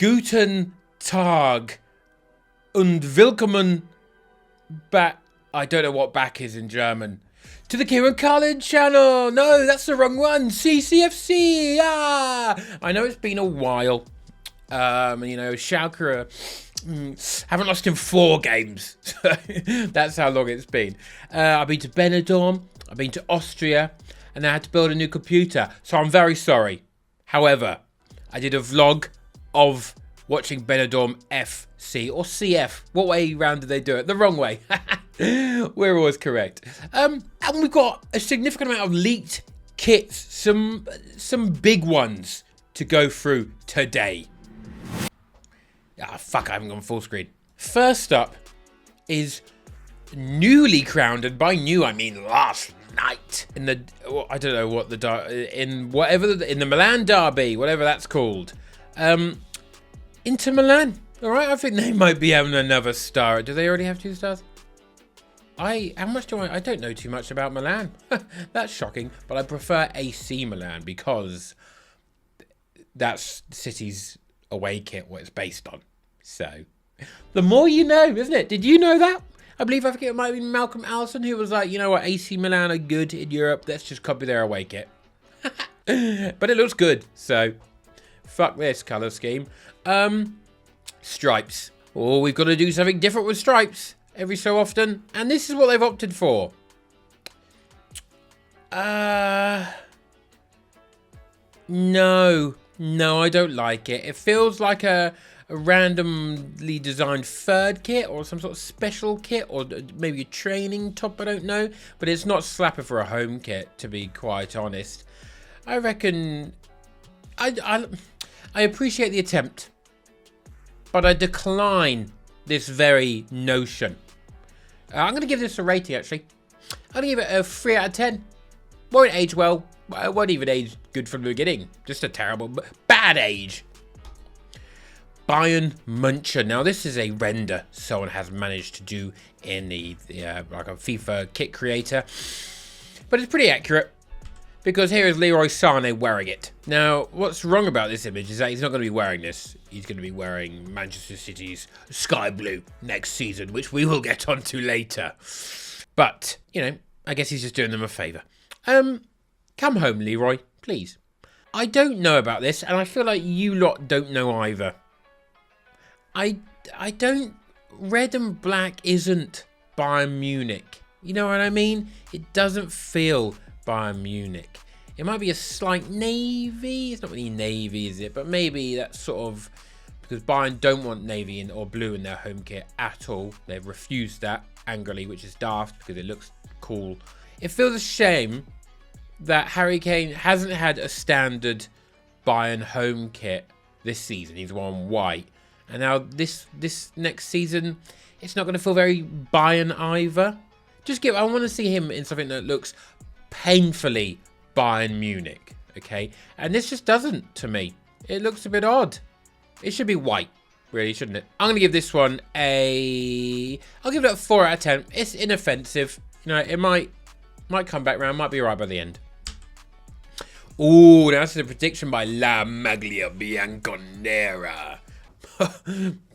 Guten Tag und willkommen back. I don't know what back is in German. To the Kieran Cullen channel. No, that's the wrong one. CCFC. I know it's been a while. You know, Schalke haven't lost in 4 games. That's how long it's been. I've been to Benidorm. I've been to Austria. And I had to build a new computer. So I'm very sorry. However, I did a vlog of watching Benidorm FC or CF. What way round did they do it? The wrong way. We're always correct. And we've got a significant amount of leaked kits. Some big ones to go through today. Fuck, I haven't gone full screen. First up is newly crowned, and by new I mean last night, in the, I don't know what the, in the Milan derby, whatever that's called. Inter Milan. All right, I think they might be having another star. Do they already have 2 stars? How much do I don't know too much about Milan. That's shocking, but I prefer AC Milan because that's City's away kit, what it's based on. So, the more you know, isn't it? Did you know that? I believe, I forget, it might have been Malcolm Allison who was like, you know what, AC Milan are good in Europe, let's just copy their away kit. But it looks good, so fuck this colour scheme. Stripes. Oh, we've got to do something different with stripes every so often, and this is what they've opted for. No, I don't like it. It feels like a randomly designed third kit or some sort of special kit, or maybe a training top, I don't know, but it's not slapper for a home kit, to be quite honest. I reckon I appreciate the attempt, but I decline this very notion. I'm going to give this a rating, actually. I'm going to give it a 3 out of 10. Won't age well. Won't even age good from the beginning. Just a terrible, bad age. Bayern Munchen. Now, this is a render someone has managed to do in the like a FIFA kit creator, but it's pretty accurate because here is Leroy Sané wearing it. Now, what's wrong about this image is that he's not going to be wearing this. He's going to be wearing Manchester City's sky blue next season, which we will get onto later. But you know, I guess he's just doing them a favour. Come home, Leroy, please. I don't know about this, and I feel like you lot don't know either. I don't... Red and black isn't Bayern Munich. You know what I mean? It doesn't feel Bayern Munich. It might be a slight navy. It's not really navy, is it? But maybe that's sort of... Because Bayern don't want navy or blue in their home kit at all. They've refused that angrily, which is daft because it looks cool. It feels a shame that Harry Kane hasn't had a standard Bayern home kit this season. He's worn white. And now this next season, it's not going to feel very Bayern either. I want to see him in something that looks painfully Bayern Munich, okay? And this just doesn't, to me. It looks a bit odd. It should be white, really, shouldn't it? I'm going to give this one I'll give it a 4 out of 10. It's inoffensive. You know, it might come back around, might be alright by the end. Ooh, now this is a prediction by La Maglia Bianconera.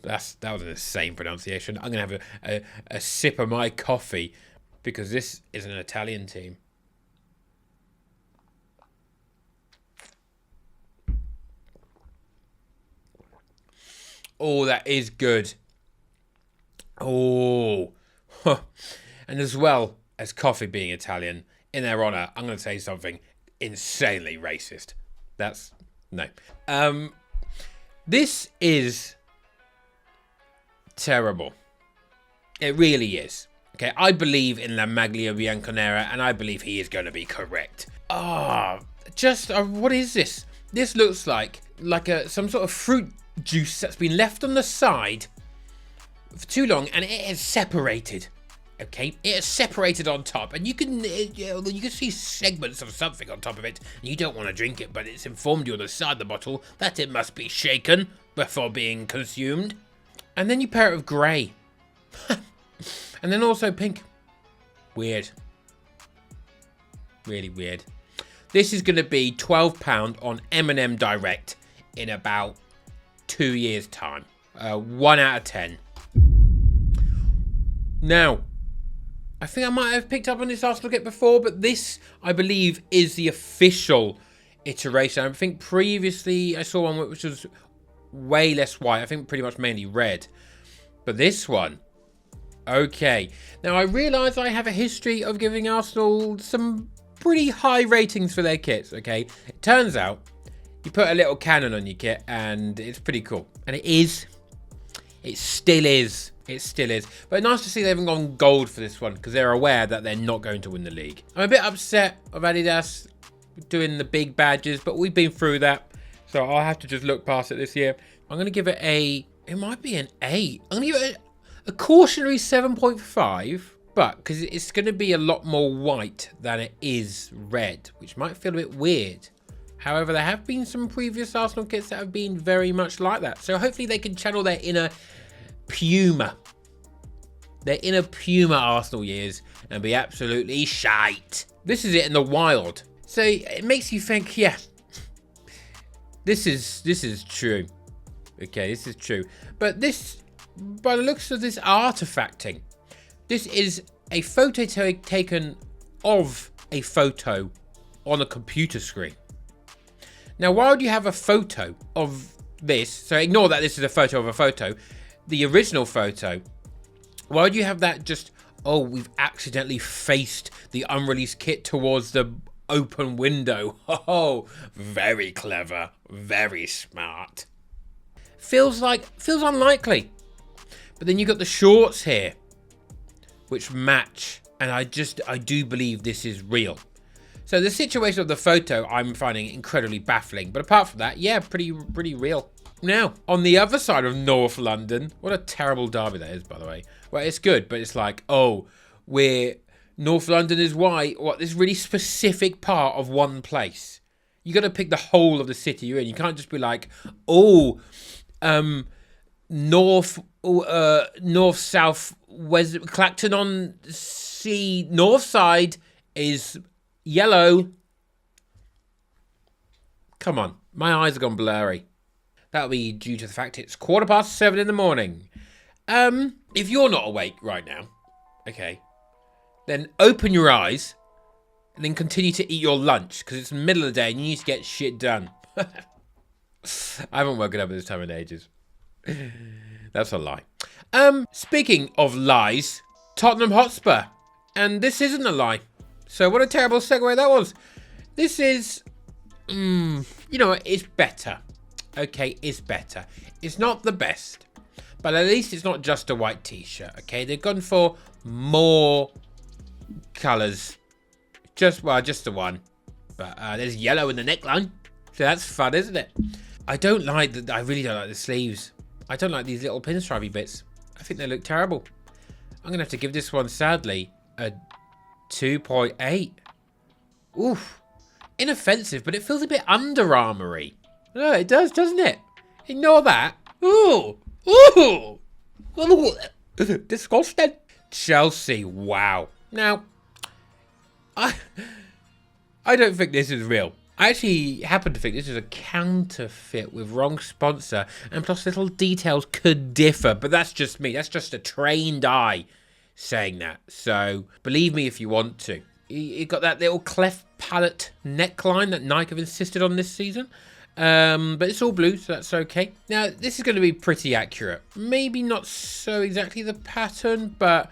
That was an insane pronunciation. I'm going to have a sip of my coffee because this is an Italian team. Oh, that is good. Oh. And as well as coffee being Italian, in their honour, I'm going to say something insanely racist. No. This is terrible. It really is. Okay, I believe in La Maglia Bianconera, and I believe he is going to be correct. What is this? This looks like some sort of fruit juice that's been left on the side for too long, and it is separated. Okay, it is separated on top, and you can see segments of something on top of it. And you don't want to drink it, but it's informed you on the side of the bottle that it must be shaken before being consumed. And then you pair it with grey, and then also pink. Weird, really weird. This is going to be £12 on M&M Direct in about 2 years' time. 1 out of 10. Now, I think I might have picked up on this Arsenal kit before, but this, I believe, is the official iteration. I think previously I saw one which was way less white. I think pretty much mainly red. But this one, okay. Now, I realise I have a history of giving Arsenal some pretty high ratings for their kits, okay? It turns out you put a little cannon on your kit and it's pretty cool. And it is. It still is. It still is. But nice to see they haven't gone gold for this one because they're aware that they're not going to win the league. I'm a bit upset of Adidas doing the big badges, but we've been through that. So I'll have to just look past it this year. I'm going to give it a... It might be an 8. I'm going to give it a cautionary 7.5. But because it's going to be a lot more white than it is red, which might feel a bit weird. However, there have been some previous Arsenal kits that have been very much like that. So hopefully they can channel their inner Puma. Their inner Puma Arsenal years and be absolutely shite. This is it in the wild. So it makes you think, yeah, this is true. Okay, this is true. But this, by the looks of this artifacting, this is a photo taken of a photo on a computer screen. Now, why would you have a photo of this? So ignore that this is a photo of a photo. The original photo, why would you have that just, oh, we've accidentally faced the unreleased kit towards the open window. Oh, very clever, very smart. Feels unlikely. But then you got the shorts here, which match. And I do believe this is real. So the situation of the photo, I'm finding incredibly baffling. But apart from that, yeah, pretty real. Now, on the other side of North London, what a terrible derby that is, by the way. Well, it's good, but it's like, oh, North London is white. What, this really specific part of one place. You got to pick the whole of the city you're in. You can't just be like, oh, north, south, west, Clacton on Sea, north side is yellow. Come on, my eyes have gone blurry. That'll be due to the fact it's 7:15 in the morning. If you're not awake right now, okay, then open your eyes and then continue to eat your lunch because it's the middle of the day and you need to get shit done. I haven't woken up at this time in ages. That's a lie. Speaking of lies, Tottenham Hotspur. And this isn't a lie. So what a terrible segue that was. This is, you know what, it's better. Okay, it's better. It's not the best, but at least it's not just a white t-shirt, okay? They've gone for more colours. Just the one. But there's yellow in the neckline, so that's fun, isn't it? I really don't like the sleeves. I don't like these little pinstripey bits. I think they look terrible. I'm going to have to give this one, sadly, a 2.8. Oof. Inoffensive, but it feels a bit Under Armour-y. No, it does, doesn't it? Ignore that. Ooh. Ooh. Disgusting. Chelsea, wow. Now, I don't think this is real. I actually happen to think this is a counterfeit with wrong sponsor, and plus little details could differ, but that's just me. That's just a trained eye saying that. So, believe me if you want to. You got that little cleft palate neckline that Nike have insisted on this season. But it's all blue, so that's okay. Now, this is going to be pretty accurate. Maybe not so exactly the pattern, but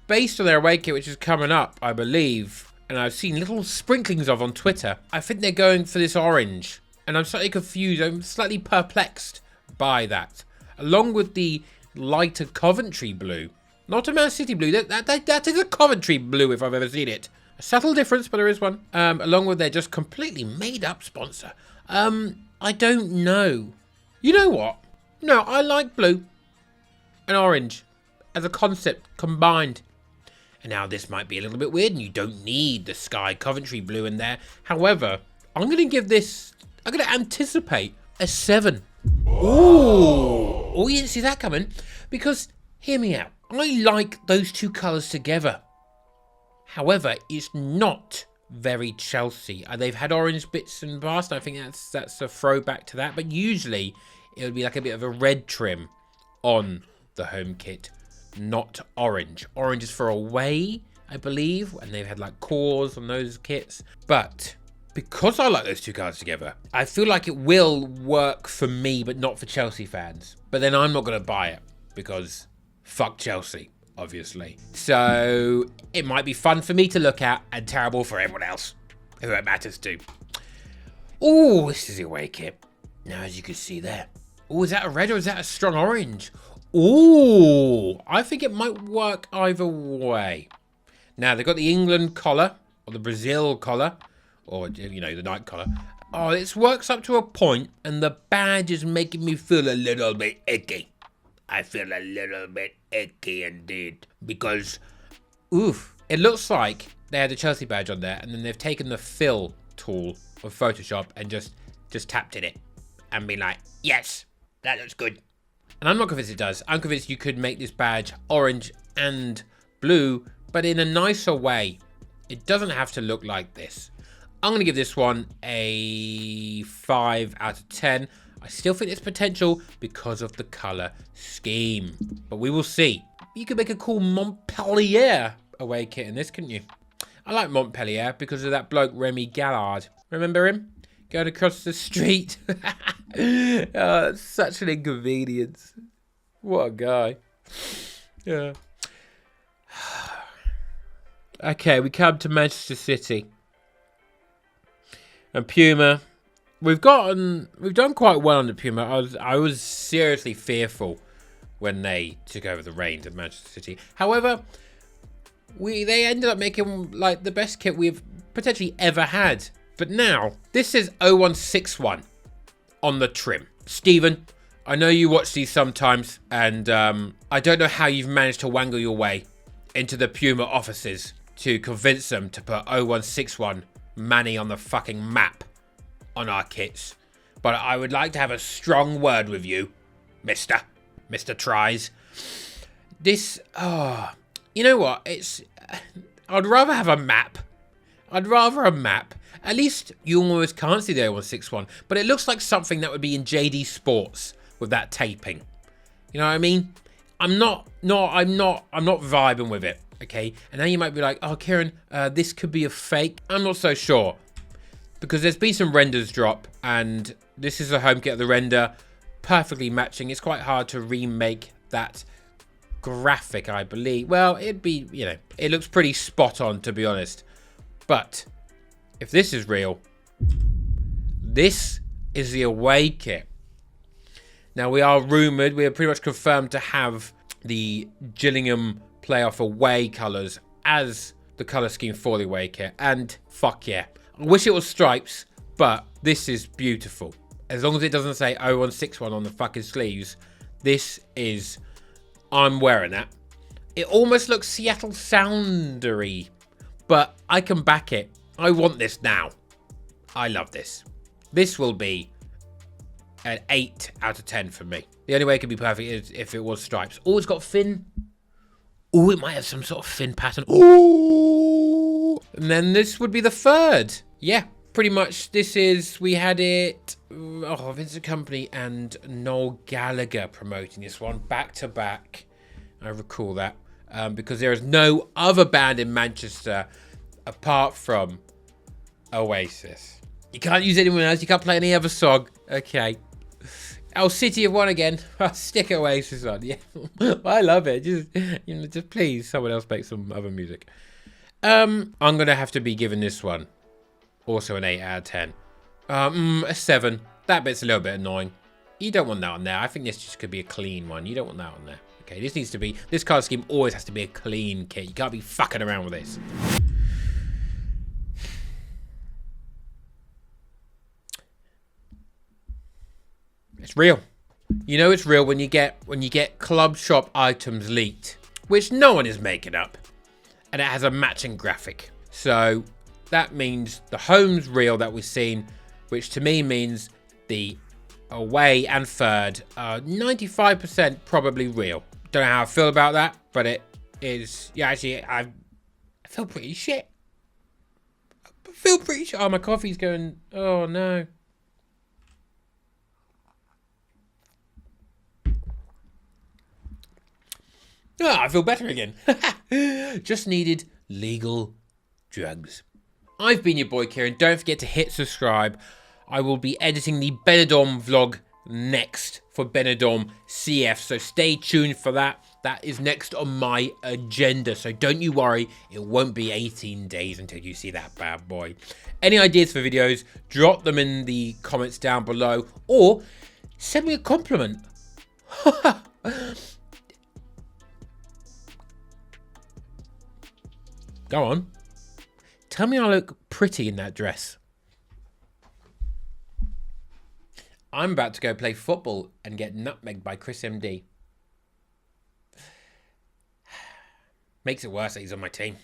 based on their away kit, which is coming up, I believe, and I've seen little sprinklings of on Twitter, I think they're going for this orange. And I'm slightly confused. I'm slightly perplexed by that. Along with the lighter Coventry blue. Not a Man City blue. That is a Coventry blue if I've ever seen it. A subtle difference, but there is one. Along with their just completely made-up sponsor. I don't know. You know what? No, I like blue and orange as a concept combined. And now this might be a little bit weird and you don't need the Sky Coventry blue in there. However, I'm going to give this, I'm going to anticipate a 7. Ooh. Oh, you didn't see that coming. Because, hear me out. I like those two colours together. However, it's not very Chelsea. They've had orange bits in the past. I think that's a throwback to that. But usually, it would be like a bit of a red trim on the home kit, not orange. Orange is for away, I believe, and they've had like cores on those kits. But because I like those two cards together, I feel like it will work for me, but not for Chelsea fans. But then I'm not going to buy it because fuck Chelsea, obviously. So it might be fun for me to look at and terrible for everyone else who it matters to. Oh, this is the away kit. Now, as you can see there. Oh, is that a red or is that a strong orange? Oh, I think it might work either way. Now, they've got the England collar, or the Brazil collar, or, you know, the night collar. Oh, this works up to a point, and the badge is making me feel a little bit icky. I feel a little bit icky indeed. Because, oof, it looks like they had the Chelsea badge on there, and then they've taken the fill tool of Photoshop and just tapped in it. And been like, yes, that looks good. And I'm not convinced it does. I'm convinced you could make this badge orange and blue, but in a nicer way. It doesn't have to look like this. I'm going to give this one a 5 out of 10. I still think there's potential because of the colour scheme. But we will see. You could make a cool Montpellier away kit in this, couldn't you? I like Montpellier because of that bloke Remy Gallard. Remember him? Going across the street. Oh, that's such an inconvenience. What a guy. Yeah. Okay, we come to Manchester City. And Puma. We've done quite well under Puma. I was seriously fearful when they took over the reins at Manchester City. However, they ended up making like the best kit we've potentially ever had. But now, this is 0161 on the trim. Stephen, I know you watch these sometimes, and I don't know how you've managed to wangle your way into the Puma offices to convince them to put 0161 Manny on the fucking map on our kits. But I would like to have a strong word with you, Mr. Tries. This, you know what? I'd rather have a map. At least you almost can't see the 0161, but it looks like something that would be in JD Sports with that taping. You know what I mean? I'm not vibing with it, okay? And now you might be like, oh, Kieran, this could be a fake. I'm not so sure because there's been some renders drop, and this is a home kit of the render, perfectly matching. It's quite hard to remake that graphic, I believe. Well, it'd be, you know, it looks pretty spot on, to be honest. But if this is real, this is the away kit. Now, we are rumoured, we are pretty much confirmed to have the Gillingham playoff away colours as the colour scheme for the away kit. And fuck yeah. I wish it was stripes, but this is beautiful. As long as it doesn't say 0161 on the fucking sleeves, this is... I'm wearing that. It almost looks Seattle Soundery, but I can back it. I want this now. I love this. This will be an 8 out of 10 for me. The only way it could be perfect is if it was stripes. Oh, it's got fin. Oh, it might have some sort of fin pattern. Oh, and then this would be the third. Yeah, pretty much this is, we had it, Vincent Kompany and Noel Gallagher promoting this one back to back. I recall that because there is no other band in Manchester apart from Oasis. You can't use anyone else. You can't play any other song. Okay. Oh, City of One again. I'll stick Oasis on. Yeah, I love it. Just please, someone else make some other music. I'm gonna have to be giving this one also an 8 out of 10. A 7. That bit's a little bit annoying. You don't want that on there. I think this just could be a clean one. You don't want that on there. Okay, this needs to be... This card scheme always has to be a clean kit. You can't be fucking around with this. It's real. You know it's real when you get club shop items leaked, which no one is making up, and it has a matching graphic. So that means the home's real that we've seen, which to me means the away and third are 95% probably real. Don't know how I feel about that, but it is. Yeah, actually, I feel pretty shit. I feel pretty shit. Oh, my coffee's going. Oh no. Ah, I feel better again. Just needed legal drugs. I've been your boy Kieran. Don't forget to hit subscribe. I will be editing the Benidorm vlog next for Benidorm CF, so stay tuned for that. That is next on my agenda, so don't you worry, it won't be 18 days until you see that bad boy. Any ideas for videos, drop them in the comments down below, or send me a compliment. Go on. Tell me I look pretty in that dress. I'm about to go play football and get nutmegged by Chris MD. Makes it worse that he's on my team.